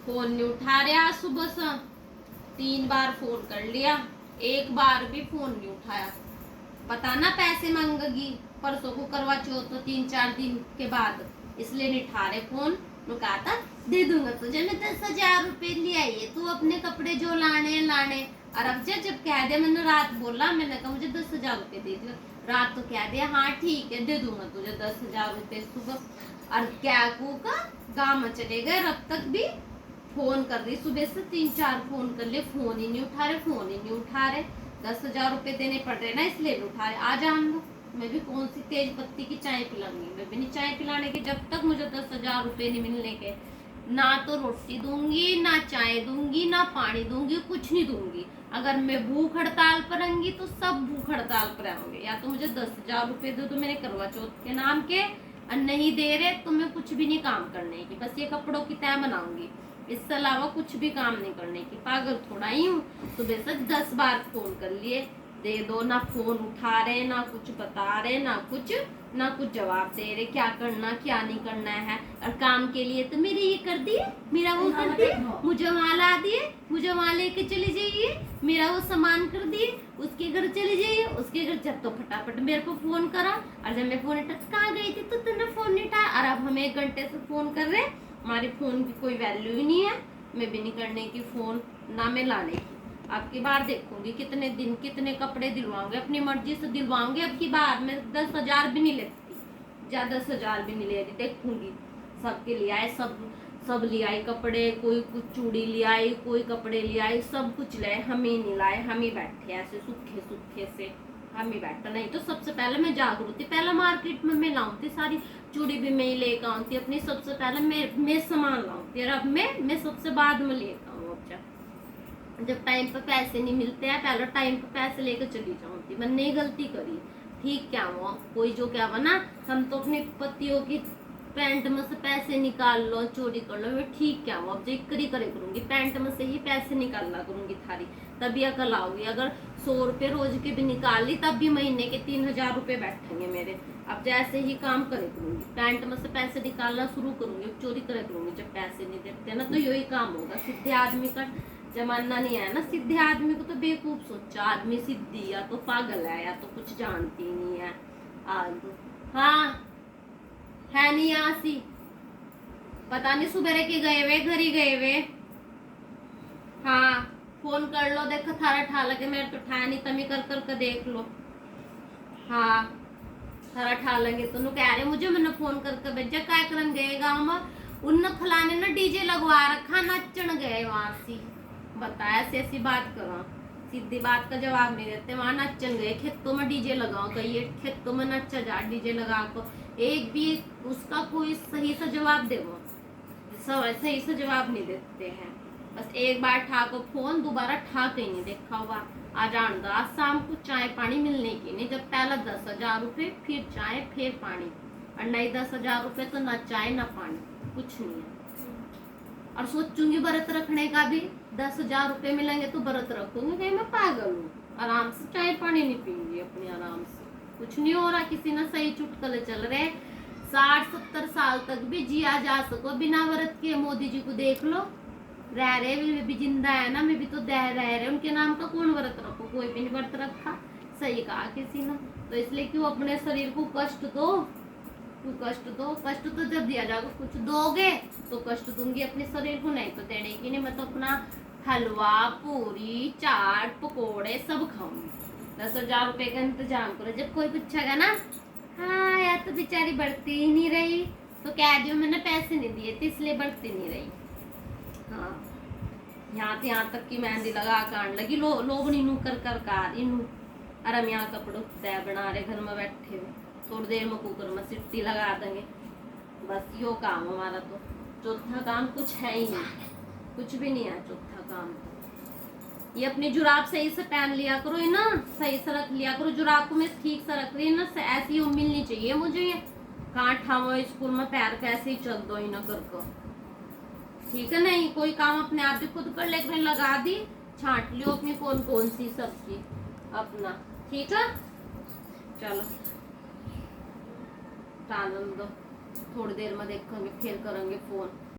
Phone नहीं उठा रहे। आज सुबह से 3 बार फोन कर लिया, एक बार भी फोन नहीं उठाया। पता ना पैसे मांगेगी परसों को करवा चौथ तो 3-4 दिन के बाद, इसलिए नहीं उठा रहे फोन। मैं कहा था दे दूंगा तुझे, मैं 10,000 रुपए ले आई है, तू अपने कपड़े जो लाने लाने। और अब जब कह दिया, मैंने रात बोला, मैंने कहा मुझे 10,000 रुपए दे दियो। रात तो कह दिया हाँ ठीक है दे दूंगा तुझे 10,000 रुपए सुबह। और क्या का गाँव में चले गए, अब तक भी फोन कर रही, सुबह से 3-4 फोन कर लिए, फोन ही नहीं उठा रहे, फोन ही नहीं उठा रहे। 10,000 रुपए देने पड़ रहे ना, इसलिए नहीं उठा रहे। आ जान लो, मैं भी कौन सी तेज पत्ती की चाय पिलाऊंगी, मैं भी नहीं चाय पिलाने की जब तक मुझे 10,000 रुपए नहीं मिलने के। ना तो रोटी दूंगी, ना चाय दूंगी, ना पानी दूंगी, कुछ नहीं दूंगी। अगर मैं भूख हड़ताल पर रहूंगी तो सब भूख हड़ताल पर होंगे। या तो मुझे 10,000 रुपए दो तो मैंने करवा चौथ के नाम के, और नहीं दे रहे तो मैं कुछ भी नहीं काम करने की, बस ये कपड़ों की तय बनाऊंगी, इससे अलावा कुछ भी काम नहीं करने की। पागल थोड़ा ही हूँ। सुबह से 10 बार फोन कर लिए, दे दो, ना फोन उठा रहे, ना कुछ बता रहे, ना कुछ जवाब दे रहे, क्या करना क्या नहीं करना है। और काम के लिए तो मेरे ये कर दिए, मेरा वो कर दिए, मुझे वहाँ ला दिए, मुझे वहाँ लेके चले जाइए, मेरा वो सामान कर दिए, उसके घर चले जाइए, उसके घर। जब तो फटाफट मेरे को फोन करा, और जब मैं फोन उठा कहाँ गई थी तो तुमने फोन नहीं उठाया। और अब हम 1 घंटे से फोन कर रहे, हमारे फोन की कोई वैल्यू ही नहीं है। मैं भी नहीं करने की फोन, ना मैं लाने की। अब की बार देखूंगी कितने दिन कितने कपड़े दिलवाऊंगे, अपनी मर्जी से दिलवाऊंगी। अब की बार मैं 10,000 भी नहीं लेती, ज्यादा 10,000 भी नहीं ले रही। देखूंगी सबके लिए आए, सब ले आई कपड़े, कोई कुछ चूड़ी ले आई, कोई कपड़े ले आई, सब कुछ लाए, हम ही नहीं लाए। हम ही बैठे ऐसे सूखे सूखे से, हम ही बैठा। नहीं तो सबसे पहले मैं जागरूक थी, पहले मार्केट में मैं लाऊं थी, सारी चूड़ी भी मैं ही लेकर आऊँ थी अपनी, सबसे पहले मैं सामान लाऊं थी। और अब मैं सबसे बाद में लेकर आऊँ। अब जब टाइम पर पैसे नहीं मिलते हैं, पहले टाइम पर पैसे लेकर चली जाऊँ थी। मैंने गलती करी, ठीक क्या हुआ, कोई जो क्या हुआ ना, हम तो अपने पतियों की पैंट में से पैसे निकाल लो, चोरी कर लो, मैं ठीक क्या हुआ। अब जो करी करे करूंगी, पैंट में से ही पैसे निकालना करूंगी थारी, तभी अकल आओगी। अगर 100 रुपए रोज के भी निकाल ली तब भी महीने के 3,000 रुपए बैठेंगे मेरे। अब जैसे ही काम करे करूंगी, पैंट में से पैसे निकालना शुरू करूंगी, चोरी करे करूंगी। जब पैसे नहीं देते ना तो यही काम होगा। सीधे आदमी का जमाना नहीं है ना, सीधे आदमी को तो बेवकूफ सोचा आदमी, सिद्धि या तो पागल है या तो कुछ जानती नहीं है। हाँ है नहीं आसी, पता नहीं सुबह के गए वे, घर ही गए वे। हाँ फोन कर लो, देखो थारा ठा लगे, मेरे तो ठा नहीं, तमी कर देख लो। हाँ थारा ठा लगे तो कह रहे मुझे, मैंने फोन करके भेजा काय करन गए गाँव में, उन फलाने ने डीजे लगवा रखा, नचन गए वहां से। बताया ऐसी बात करो, सीधी बात का जवाब नहीं देते। वहां नचन गए, खेतों में डीजे लगाओ, कहिए खेतों में नचा जा डीजे लगा को, एक भी उसका कोई सही सा जवाब दे, वो सही से जवाब नहीं देते हैं। बस एक बार ठाको फोन, दोबारा ठाक ही नहीं देखा हुआ। आ जान दो, आज शाम को चाय पानी मिलने की नहीं, जब पहला 10,000 रुपए, फिर चाय फिर पानी, और नहीं 10,000 रुपए तो ना चाय ना पानी, कुछ नहीं है। और सोचूंगी व्रत रखने का भी, 10,000 रुपए मिलेंगे तो व्रत रखूंगी, कहीं मैं पागल हूँ। आराम से चाय पानी नहीं पीऊंगी अपनी, आराम से। कुछ नहीं हो रहा, किसी ने सही चुटकुले चल रहे, 60-70 साल तक भी जिया जा सको बिना व्रत के। मोदी जी को देख लो, रह रहे भी जिंदा है ना, मैं भी तो रह रहे, उनके नाम का कौन व्रत रखो, कोई भी नहीं व्रत रखा। सही कहा किसी ने, तो इसलिए क्यों अपने शरीर को कष्ट दो, क्यों कष्ट दो। कष्ट तो जब दिया जाएगा, कुछ दोगे तो कष्ट दूंगी अपने शरीर को, नहीं तो देने की नहीं। मैं तो अपना हलवा पूरी चाट पकोड़े सब खाऊंगी। 10,000 रुपए का इंतजाम करो। जब कोई पूछेगा ना, हाँ यार तो बेचारी बढ़ती ही नहीं रही, तो कह दियो मैंने पैसे नहीं दिए थे इसलिए बढ़ती नहीं रही। हाँ यहाँ तक की मेहंदी लगा कर आने लगी, लोग नीनू कर इनू। और हम यहाँ कपड़ों तय बना रहे, घर में बैठे हुए, थोड़ी देर में कुकर में सिट्टी लगा देंगे, बस यो काम हमारा। तो चौथा काम कुछ है ही नहीं, कुछ भी नहीं है चौथा काम। तो ये अपनी जुराब सही से पहन लिया करो, ये ना सही से रख लिया करो जुराब को। मैं ठीक से रख रही ना, ऐसी मिलनी चाहिए मुझे। ये कहाँ ठाओ स्कूल में पैर पे ऐसे ही चल दो ही ना कर, ठीक है। नहीं कोई काम अपने आप भी खुद कर, लेकिन लगा दी, छांट लियो अपनी कौन सी सब्जी अपना, ठीक है। चलो टालन दो, थोड़ी देर में देखेंगे, फिर करेंगे फोन।